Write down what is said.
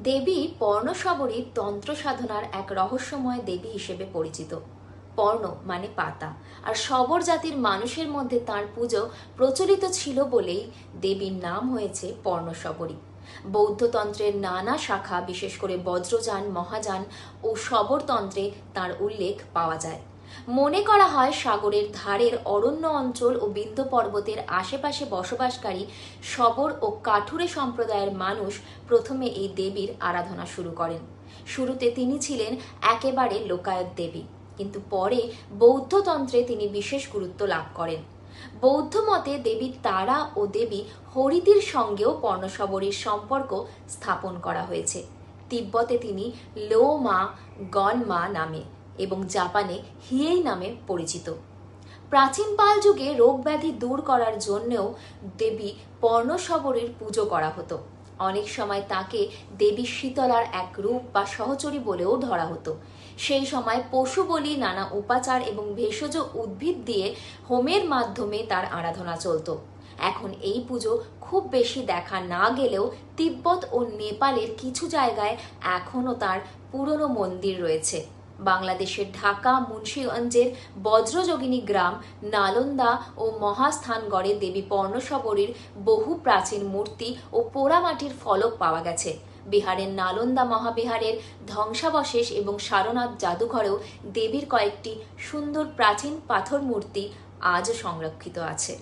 দেবী পর্ণশবরী তন্ত্র সাধনার এক রহস্যময় দেবী হিসেবে পরিচিত। পর্ণ মানে পাতা, আর শবর জাতির মানুষের মধ্যে তাঁর পুজো প্রচলিত ছিল বলেই দেবীর নাম হয়েছে পর্ণশবরী। বৌদ্ধতন্ত্রের নানা শাখা, বিশেষ করে বজ্রযান, মহাযান ও শবরতন্ত্রে তাঁর উল্লেখ পাওয়া যায়। মনে করা হয় সাগরের ধারের অরণ্য অঞ্চল ও বিন্ধ্য পর্বতের আশেপাশে বসবাসকারী শবর ও কাঠুরে সম্প্রদায়ের মানুষ প্রথমে এই দেবীর আরাধনা শুরু করেন। শুরুতে তিনি ছিলেন একেবারে লোকায়ত দেবী, কিন্তু পরে বৌদ্ধতন্ত্রে তিনি বিশেষ গুরুত্ব লাভ করেন। বৌদ্ধ মতে দেবী তারা ও দেবী হরিতির সঙ্গেও পর্ণশবরীর সম্পর্ক স্থাপন করা হয়েছে। তিব্বতে তিনি লো মা গন মা নামে এবং জাপানে হিয়েই নামে পরিচিত। প্রাচীন পাল যুগে রোগ ব্যাধি দূর করার জন্যও দেবী পর্ণশবরীর পুজো করা হতো। অনেক সময় তাকে দেবী শীতলার এক রূপ বা সহচরী বলেও ধরা হতো। সেই সময় পশু বলি, নানা উপাচার এবং ভেষজ উদ্ভিদ দিয়ে হোমের মাধ্যমে তার আরাধনা চলত। এখন এই পুজো খুব বেশি দেখা না গেলেও তিব্বত ও নেপালের কিছু জায়গায় এখনও তার পুরনো মন্দির রয়েছে। বাংলাদেশের ঢাকা, মুন্সিগঞ্জের বজ্রযোগিনী গ্রাম, নালন্দা ও মহাস্থানগড়ে দেবী পর্ণশবরীর বহু প্রাচীন মূর্তি ও পোড়ামাটির ফলক পাওয়া গেছে। বিহারের নালন্দা মহাবিহারের ধ্বংসাবশেষ এবং সারনাথ জাদুঘরেও দেবীর কয়েকটি সুন্দর প্রাচীন পাথর মূর্তি আজও সংরক্ষিত আছে।